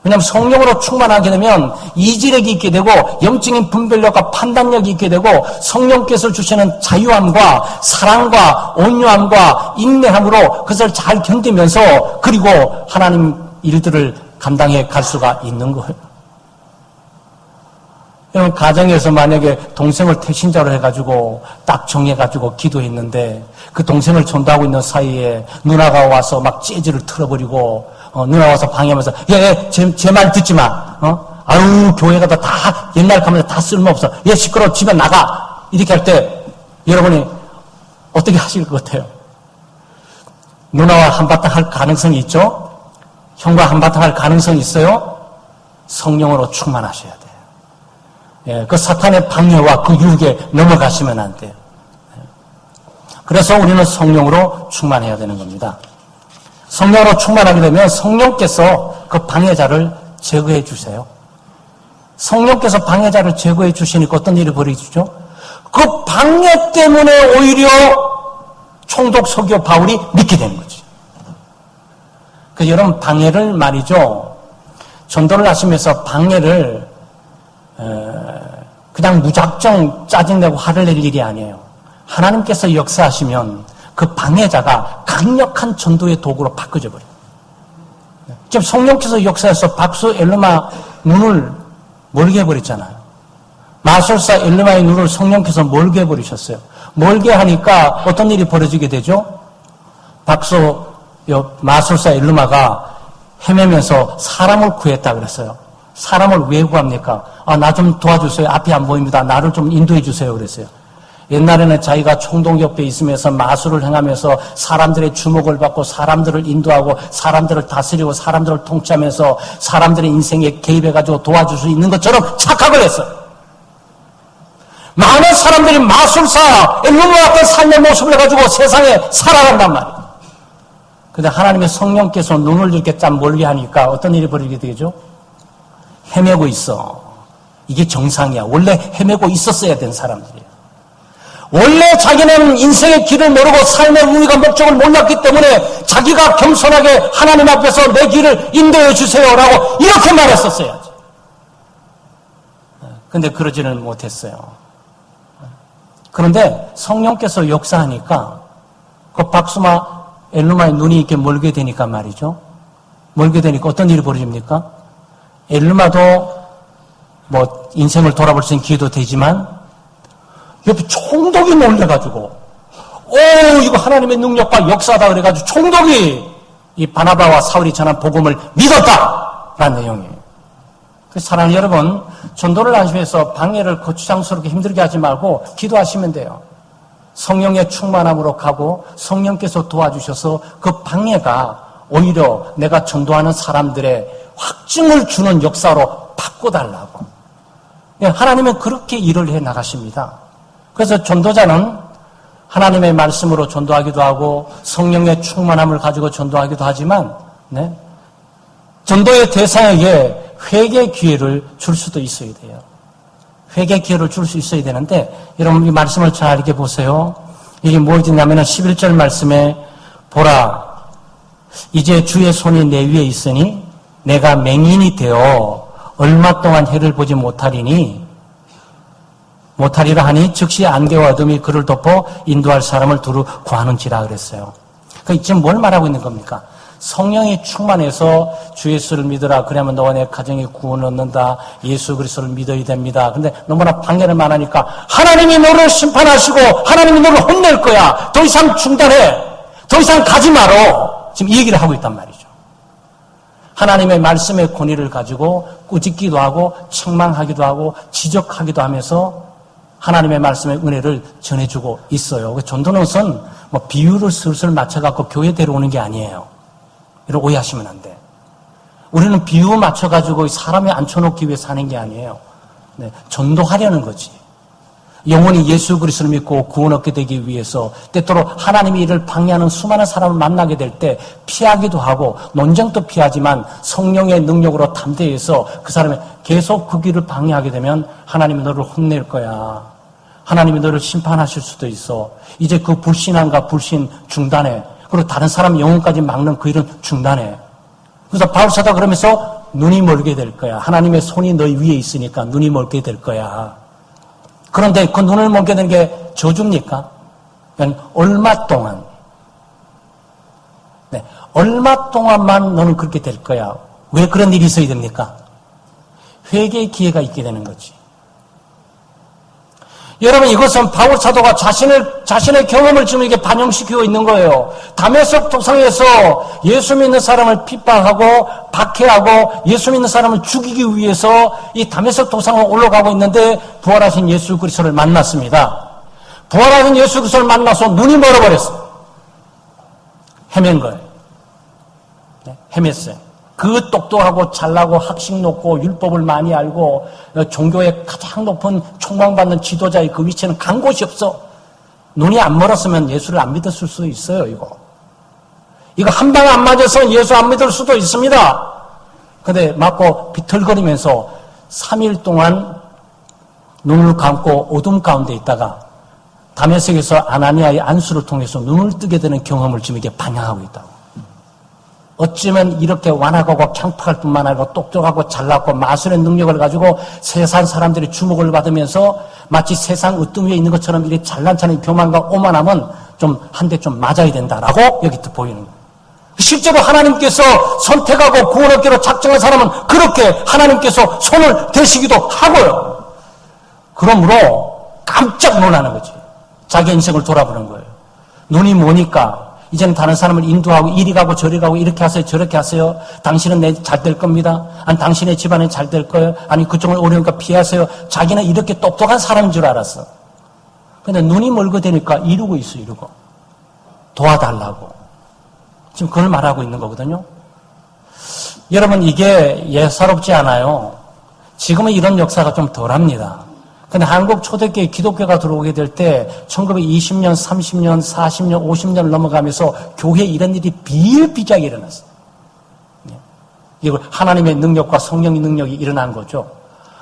왜냐하면 성령으로 충만하게 되면 이지력이 있게 되고 영적인 분별력과 판단력이 있게 되고 성령께서 주시는 자유함과 사랑과 온유함과 인내함으로 그것을 잘 견디면서 그리고 하나님 일들을 감당해 갈 수가 있는 거예요. 여러분 가정에서 만약에 동생을 태신자로 해가지고 딱 정해가지고 기도했는데 그 동생을 전도하고 있는 사이에 누나가 와서 막 재즈를 틀어버리고 누나 와서 방해하면서 제 말 듣지 마. 아유 교회가 다 옛날 가면 다 쓸모없어. 얘 시끄러워 집에 나가. 이렇게 할 때 여러분이 어떻게 하실 것 같아요? 누나와 한바탕 할 가능성이 있죠? 형과 한바탕 할 가능성이 있어요? 성령으로 충만하셔야 돼요. 그 사탄의 방해와 그 유혹에 넘어가시면 안 돼요. 그래서 우리는 성령으로 충만해야 되는 겁니다. 성령으로 충만하게 되면 성령께서 그 방해자를 제거해 주세요. 성령께서 방해자를 제거해 주시니까 어떤 일이 벌어지죠? 그 방해 때문에 오히려 총독 서기오 바울이 믿게 되는 거지. 그래서 여러분, 방해를 말이죠. 전도를 하시면서 방해를 그냥 무작정 짜증내고 화를 낼 일이 아니에요. 하나님께서 역사하시면 그 방해자가 강력한 전도의 도구로 바꿔져 버려요. 지금 성령께서 역사해서 박수 엘르마 눈을 멀게 해버렸잖아요. 마술사 엘르마의 눈을 성령께서 멀게 해버리셨어요. 멀게 하니까 어떤 일이 벌어지게 되죠? 마술사 엘르마가 헤매면서 사람을 구했다 그랬어요. 사람을 왜 구합니까? 나 좀 도와주세요. 앞이 안 보입니다. 나를 좀 인도해 주세요. 그랬어요. 옛날에는 자기가 총독 옆에 있으면서 마술을 행하면서 사람들의 주목을 받고 사람들을 인도하고 사람들을 다스리고 사람들을 통치하면서 사람들의 인생에 개입해가지고 도와줄 수 있는 것처럼 착각을 했어요. 많은 사람들이 마술사, 엘루마 같은 삶의 모습을 해가지고 세상에 살아간단 말이에요. 근데 하나님의 성령께서 눈을 이렇게 짠 멀게 하니까 어떤 일이 벌어지게 되죠? 헤매고 있어. 이게 정상이야. 원래 헤매고 있었어야 된 사람들이에요. 원래 자기는 인생의 길을 모르고 삶의 의미가 목적을 몰랐기 때문에 자기가 겸손하게 하나님 앞에서 내 길을 인도해 주세요라고 이렇게 말했었어야지. 근데 그러지는 못했어요. 그런데 성령께서 역사하니까 그 엘루마의 눈이 이렇게 멀게 되니까 말이죠. 멀게 되니까 어떤 일이 벌어집니까? 엘루마도 뭐 인생을 돌아볼 수 있는 기회도 되지만 옆에 총독이 놀래가지고 이거 하나님의 능력과 역사다 그래가지고 총독이 이 바나바와 사울이 전한 복음을 믿었다라는 내용이에요. 그래서 사랑하는 여러분, 전도를 하시면서 방해를 거추장스럽게 힘들게 하지 말고 기도하시면 돼요. 성령의 충만함으로 가고 성령께서 도와주셔서 그 방해가 오히려 내가 전도하는 사람들의 확증을 주는 역사로 바꿔달라고. 하나님은 그렇게 일을 해 나가십니다. 그래서 전도자는 하나님의 말씀으로 전도하기도 하고 성령의 충만함을 가지고 전도하기도 하지만 전도의 대상에게 회개 기회를 줄 수도 있어야 돼요. 회개 기회를 줄 수 있어야 되는데 여러분 이 말씀을 잘 이렇게 보세요. 이게 무엇이냐면 11절 말씀에 보라 이제 주의 손이 내 위에 있으니 내가 맹인이 되어 얼마 동안 해를 보지 못하리라 하니 즉시 안개와 어둠이 그를 덮어 인도할 사람을 두루 구하는지라 그랬어요. 그러니까 지금 뭘 말하고 있는 겁니까? 성령이 충만해서 주 예수를 믿으라. 그러면 너와 내 가정에 구원을 얻는다. 예수 그리스도를 믿어야 됩니다. 근데 너무나 방해를 많으니까 하나님이 너를 심판하시고 하나님이 너를 혼낼 거야. 더 이상 중단해. 더 이상 가지 말어. 지금 이 얘기를 하고 있단 말이죠. 하나님의 말씀의 권위를 가지고 꾸짖기도 하고 책망하기도 하고 지적하기도 하면서 하나님의 말씀의 은혜를 전해주고 있어요. 전도는 우선 비유를 슬슬 맞춰갖고 교회 데려오는 게 아니에요. 이런 오해하시면 안 돼. 우리는 비유 맞춰가지고 사람에 앉혀놓기 위해서 하는 게 아니에요. 전도하려는 거지. 영혼이 예수 그리스도를 믿고 구원 얻게 되기 위해서 때때로 하나님이 이를 방해하는 수많은 사람을 만나게 될 때 피하기도 하고 논쟁도 피하지만 성령의 능력으로 담대해서 그 사람이 계속 그 길을 방해하게 되면 하나님이 너를 혼낼 거야. 하나님이 너를 심판하실 수도 있어. 이제 그 불신앙과 불신 중단해. 그리고 다른 사람 영혼까지 막는 그 일은 중단해. 그래서 바울 사도가 그러면서 눈이 멀게 될 거야. 하나님의 손이 너희 위에 있으니까 눈이 멀게 될 거야. 그런데 그 눈을 멀게 되는 게 저주입니까? 그러니까 얼마 동안. 얼마 동안만 너는 그렇게 될 거야. 왜 그런 일이 있어야 됩니까? 회개의 기회가 있게 되는 거지. 여러분 이것은 바울 사도가 자신의 경험을 지금 이렇게 반영시키고 있는 거예요. 다메섹 도상에서 예수 믿는 사람을 핍박하고 박해하고 예수 믿는 사람을 죽이기 위해서 이 다메섹 도상을 올라가고 있는데 부활하신 예수 그리스도를 만났습니다. 부활하신 예수 그리스도를 만나서 눈이 멀어버렸어요. 헤맨 거예요. 헤맸어요. 그 똑똑하고 잘나고 학식 높고 율법을 많이 알고 종교의 가장 높은 총망받는 지도자의 그 위치에는 간 곳이 없어. 눈이 안 멀었으면 예수를 안 믿었을 수도 있어요. 이거 한 방 안 맞아서 예수 안 믿을 수도 있습니다. 근데 맞고 비틀거리면서 3일 동안 눈을 감고 어둠 가운데 있다가 다메섹에서 아나니아의 안수를 통해서 눈을 뜨게 되는 경험을 지금 이게 반영하고 있다고. 어쩌면 이렇게 완악하고 캉팍할 뿐만 아니라 똑똑하고 잘났고 마술의 능력을 가지고 세상 사람들의 주목을 받으면서 마치 세상 으뜸 위에 있는 것처럼 이렇게 잘난 척하는 교만과 오만함은 좀 한 대 좀 맞아야 된다라고 여기 또 보이는 거예요. 실제로 하나님께서 선택하고 구원 얻기로 작정한 사람은 그렇게 하나님께서 손을 대시기도 하고요. 그러므로 깜짝 놀라는 거지. 자기 인생을 돌아보는 거예요. 눈이 뭐니까 이제는 다른 사람을 인도하고 이리 가고 저리 가고 이렇게 하세요 저렇게 하세요. 당신은 잘 될 겁니다. 아니 당신의 집안은 잘 될 거예요. 아니 그쪽은 어려우니까 피하세요. 자기는 이렇게 똑똑한 사람인 줄 알았어. 근데 눈이 멀게 되니까 이러고 있어. 이러고 도와달라고. 지금 그걸 말하고 있는 거거든요. 여러분 이게 예사롭지 않아요. 지금은 이런 역사가 좀 덜합니다. 근데 한국 초대교회 기독교가 들어오게 될 때 1920년, 30년, 40년, 50년 넘어가면서 교회에 이런 일이 비일비재하게 일어났어요. 이걸 하나님의 능력과 성령의 능력이 일어난 거죠.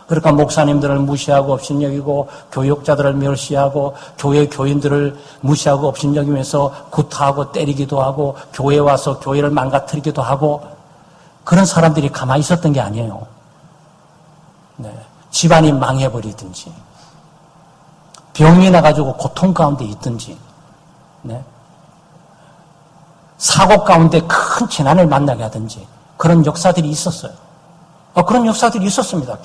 그러니까 목사님들을 무시하고 업신여기고 교육자들을 멸시하고 교회 교인들을 무시하고 업신여기면서 구타하고 때리기도 하고 교회에 와서 교회를 망가뜨리기도 하고 그런 사람들이 가만히 있었던 게 아니에요. 네. 집안이 망해버리든지 병이 나가지고 고통 가운데 있든지 네. 사고 가운데 큰 재난을 만나게 하든지 그런 역사들이 있었어요. 그런 역사들이 있었습니다.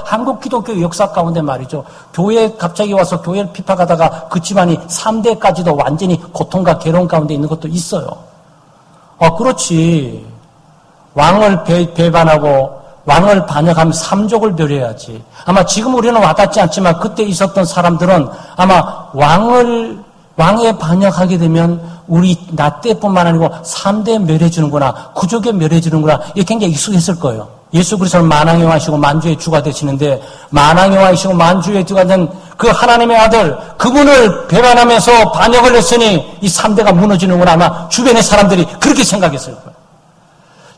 한국 기독교 역사 가운데 말이죠. 교회에 갑자기 와서 교회를 핍박하다가 그 집안이 3대까지도 완전히 고통과 괴로움 가운데 있는 것도 있어요. 그렇지. 왕을 배반하고 왕을 반역하면 삼족을 멸해야지. 아마 지금 우리는 와닿지 않지만 그때 있었던 사람들은 아마 왕에 반역하게 되면 우리 나 때뿐만 아니고 3대 멸해주는구나. 구족에 멸해주는구나. 이게 굉장히 익숙했을 거예요. 예수 그리스도는 만왕의 왕이시고 만주의 주가 되시는데 만왕의 왕이시고 만주의 주가 된 그 하나님의 아들 그분을 배반하면서 반역을 했으니 이 3대가 무너지는구나. 아마 주변의 사람들이 그렇게 생각했을 거예요.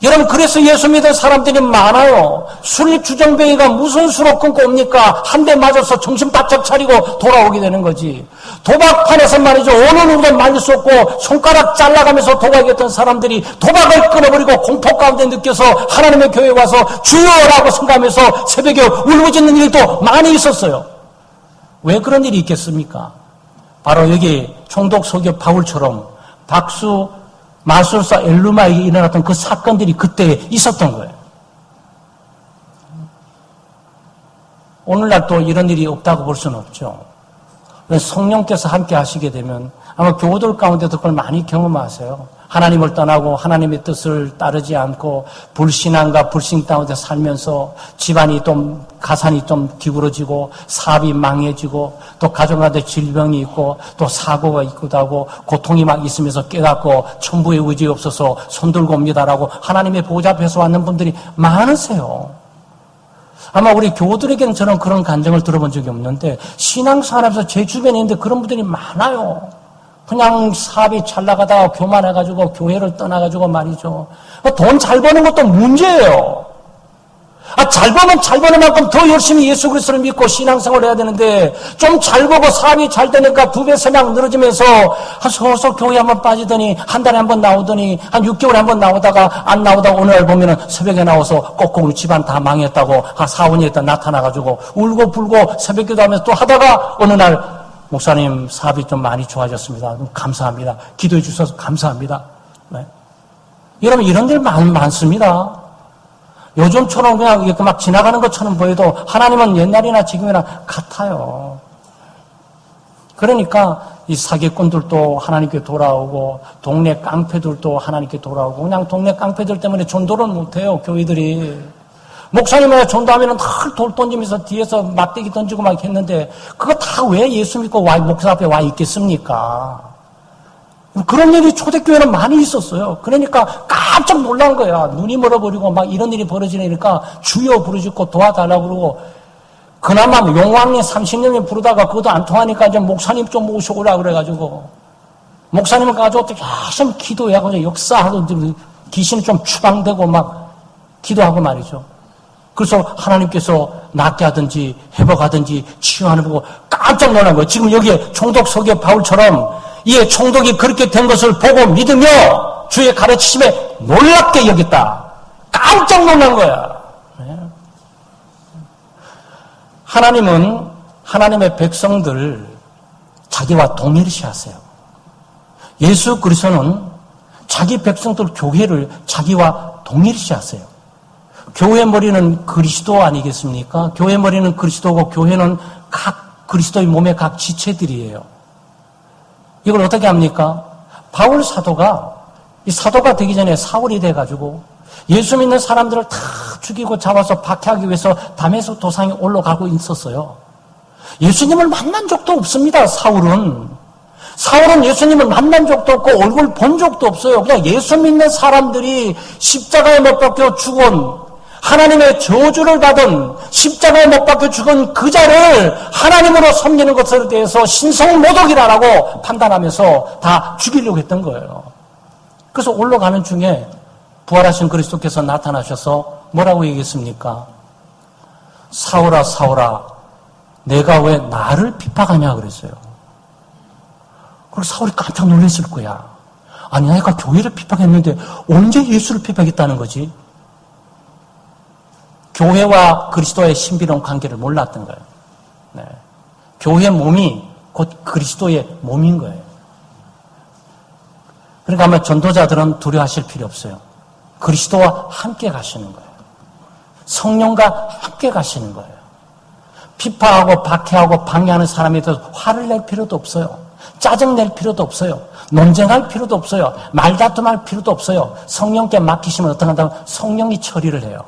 여러분 그래서 예수 믿는 사람들이 많아요. 술 주정뱅이가 무슨 수로 끊고 옵니까? 한 대 맞아서 정신 바짝 차리고 돌아오게 되는 거지. 도박판에서 말이죠. 어느 누구도 말릴 수 없고 손가락 잘라가면서 도박했던 사람들이 도박을 끊어버리고 공포 가운데 느껴서 하나님의 교회에 와서 주여라고 생각하면서 새벽에 울부짖는 일도 많이 있었어요. 왜 그런 일이 있겠습니까? 바로 여기 총독 서교 바울처럼 마술사 엘루마에게 일어났던 그 사건들이 그때 있었던 거예요. 오늘날 또 이런 일이 없다고 볼 수는 없죠. 성령께서 함께 하시게 되면 아마 교우들 가운데도 그걸 많이 경험하세요. 하나님을 떠나고 하나님의 뜻을 따르지 않고 불신앙과 불신 가운데 살면서 집안이 좀 가산이 좀 기울어지고 사업이 망해지고 또 가정 가운데 질병이 있고 또 사고가 있기도 하고 고통이 막 있으면서 깨닫고 천부의 의지 없어서 손들고 옵니다라고 하나님의 보좌 앞에서 왔는 분들이 많으세요. 아마 우리 교우들에게는 저는 그런 간증을 들어본 적이 없는데 신앙생활하면서 제 주변에 있는데 그런 분들이 많아요. 그냥 사업이 잘 나가다가 교만해가지고 교회를 떠나가지고 말이죠. 돈 잘 버는 것도 문제예요. 잘 버면 잘 버는 만큼 더 열심히 예수 그리스도를 믿고 신앙생활을 해야 되는데 좀 잘 버고 사업이 잘 되니까 2배, 3배 늘어지면서 서서 교회 한번 빠지더니 한 달에 한 번 나오더니 한 6개월에 한 번 나오다가 안 나오다가 어느 날 보면은 새벽에 나와서 꼭꼭 집안 다 망했다고 한 4, 5년 있다 나타나가지고 울고 불고 새벽기도 하면서 또 하다가 어느 날 목사님 사업이 좀 많이 좋아졌습니다. 감사합니다. 기도해 주셔서 감사합니다. 네. 여러분 이런 일 많습니다. 요즘처럼 그냥 이렇게 막 지나가는 것처럼 보여도 하나님은 옛날이나 지금이나 같아요. 그러니까 이 사기꾼들도 하나님께 돌아오고 동네 깡패들도 하나님께 돌아오고 그냥 동네 깡패들 때문에 전도를 못해요. 교회들이. 목사님이 전도하면 늘 돌 던지면서 뒤에서 막대기 던지고 막 했는데 그거 다 왜 예수 믿고 목사 앞에 와 있겠습니까? 그런 일이 초대교회는 많이 있었어요. 그러니까 깜짝 놀란 거야. 눈이 멀어버리고 막 이런 일이 벌어지니까 주여 부르짖고 도와달라고 그러고 그나마 용왕님 30년을 부르다가 그것도 안 통하니까 이제 목사님 좀 모셔오라 그래가지고 목사님을 가지고 열심히 기도하고 역사하고 귀신이 좀 추방되고 막 기도하고 말이죠. 그래서 하나님께서 낫게 하든지 회복하든지 치유하는 거고 깜짝 놀란 거예요. 지금 여기에 총독 서기의 바울처럼 이에 총독이 그렇게 된 것을 보고 믿으며 주의 가르치심에 놀랍게 여겼다. 깜짝 놀란 거야. 하나님은 하나님의 백성들 자기와 동일시하세요. 예수 그리스도는 자기 백성들 교회를 자기와 동일시하세요. 교회 머리는 그리스도 아니겠습니까? 교회 머리는 그리스도고 교회는 각 그리스도의 몸의 각 지체들이에요. 이걸 어떻게 합니까? 바울 사도가 이 사도가 되기 전에 사울이 돼가지고 예수 믿는 사람들을 다 죽이고 잡아서 박해하기 위해서 다메섹 도상에 올라가고 있었어요. 예수님을 만난 적도 없습니다. 사울은 예수님을 만난 적도 없고 얼굴 본 적도 없어요. 그냥 예수 믿는 사람들이 십자가에 못 박혀 죽은 하나님의 저주를 받은 십자가에 못 박혀 죽은 그 자를 하나님으로 섬기는 것에 대해서 신성모독이라고 판단하면서 다 죽이려고 했던 거예요. 그래서 올라가는 중에 부활하신 그리스도께서 나타나셔서 뭐라고 얘기했습니까? 사울아 사울아 내가 왜 나를 핍박하냐 그랬어요. 그리고 사울이 깜짝 놀랐을 거야. 아니 내가 교회를 핍박했는데 언제 예수를 핍박했다는 거지? 교회와 그리스도의 신비로운 관계를 몰랐던 거예요. 네. 교회 몸이 곧 그리스도의 몸인 거예요. 그러니까 아마 전도자들은 두려워하실 필요 없어요. 그리스도와 함께 가시는 거예요. 성령과 함께 가시는 거예요. 피파하고 박해하고 방해하는 사람에 대해서 화를 낼 필요도 없어요. 짜증낼 필요도 없어요. 논쟁할 필요도 없어요. 말다툼할 필요도 없어요. 성령께 맡기시면 어떻게 한다면 성령이 처리를 해요.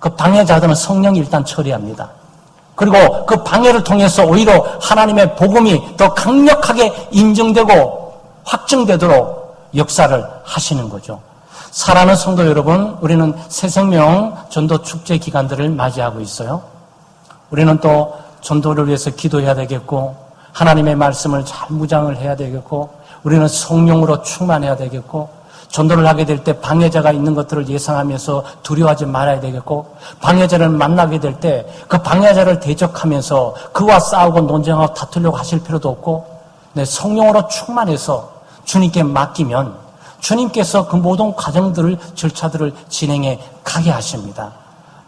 그 방해자들은 성령이 일단 처리합니다. 그리고 그 방해를 통해서 오히려 하나님의 복음이 더 강력하게 인정되고 확증되도록 역사를 하시는 거죠. 사랑하는 성도 여러분, 우리는 새생명 전도 축제 기간들을 맞이하고 있어요. 우리는 또 전도를 위해서 기도해야 되겠고 하나님의 말씀을 잘 묵상을 해야 되겠고 우리는 성령으로 충만해야 되겠고 전도를 하게 될 때 방해자가 있는 것들을 예상하면서 두려워하지 말아야 되겠고 방해자를 만나게 될 때 그 방해자를 대적하면서 그와 싸우고 논쟁하고 다투려고 하실 필요도 없고 성령으로 충만해서 주님께 맡기면 주님께서 그 모든 과정들을 절차들을 진행해 가게 하십니다.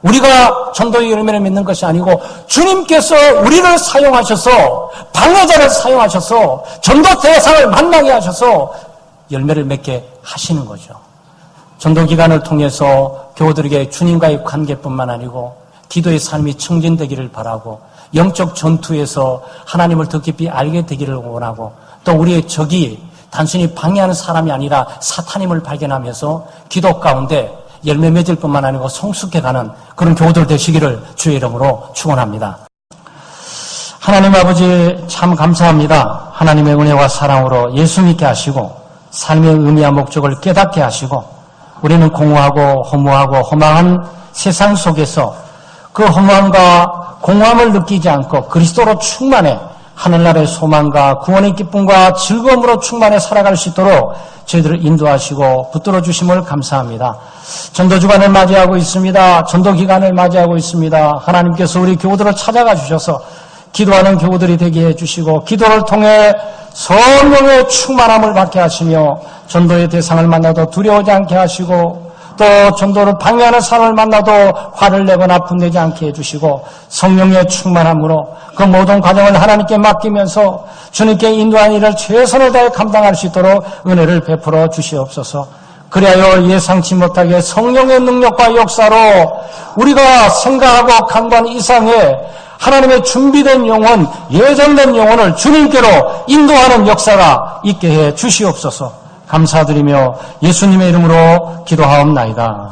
우리가 전도의 열매를 맺는 것이 아니고 주님께서 우리를 사용하셔서 방해자를 사용하셔서 전도 대상을 만나게 하셔서 열매를 맺게 하시는 거죠. 전도기간을 통해서 교우들에게 주님과의 관계뿐만 아니고 기도의 삶이 증진되기를 바라고 영적 전투에서 하나님을 더 깊이 알게 되기를 원하고 또 우리의 적이 단순히 방해하는 사람이 아니라 사탄임을 발견하면서 기도 가운데 열매 맺을 뿐만 아니고 성숙해가는 그런 교우들 되시기를 주의 이름으로 축원합니다. 하나님 아버지 참 감사합니다. 하나님의 은혜와 사랑으로 예수 믿게 하시고 삶의 의미와 목적을 깨닫게 하시고 우리는 공허하고 허무하고 허망한 세상 속에서 그 허무함과 공허함을 느끼지 않고 그리스도로 충만해 하늘나라의 소망과 구원의 기쁨과 즐거움으로 충만해 살아갈 수 있도록 저희들을 인도하시고 붙들어 주심을 감사합니다. 전도주간을 맞이하고 있습니다. 전도기간을 맞이하고 있습니다. 하나님께서 우리 교우들을 찾아가 주셔서 기도하는 교우들이 되게 해주시고 기도를 통해 성령의 충만함을 받게 하시며 전도의 대상을 만나도 두려워하지 않게 하시고 또 전도를 방해하는 사람을 만나도 화를 내거나 분내지 않게 해주시고 성령의 충만함으로 그 모든 과정을 하나님께 맡기면서 주님께 인도한 일을 최선을 다해 감당할 수 있도록 은혜를 베풀어 주시옵소서. 그리하여 예상치 못하게 성령의 능력과 역사로 우리가 생각하고 간과한 이상의 하나님의 준비된 영혼, 예정된 영혼을 주님께로 인도하는 역사가 있게 해 주시옵소서. 감사드리며 예수님의 이름으로 기도하옵나이다.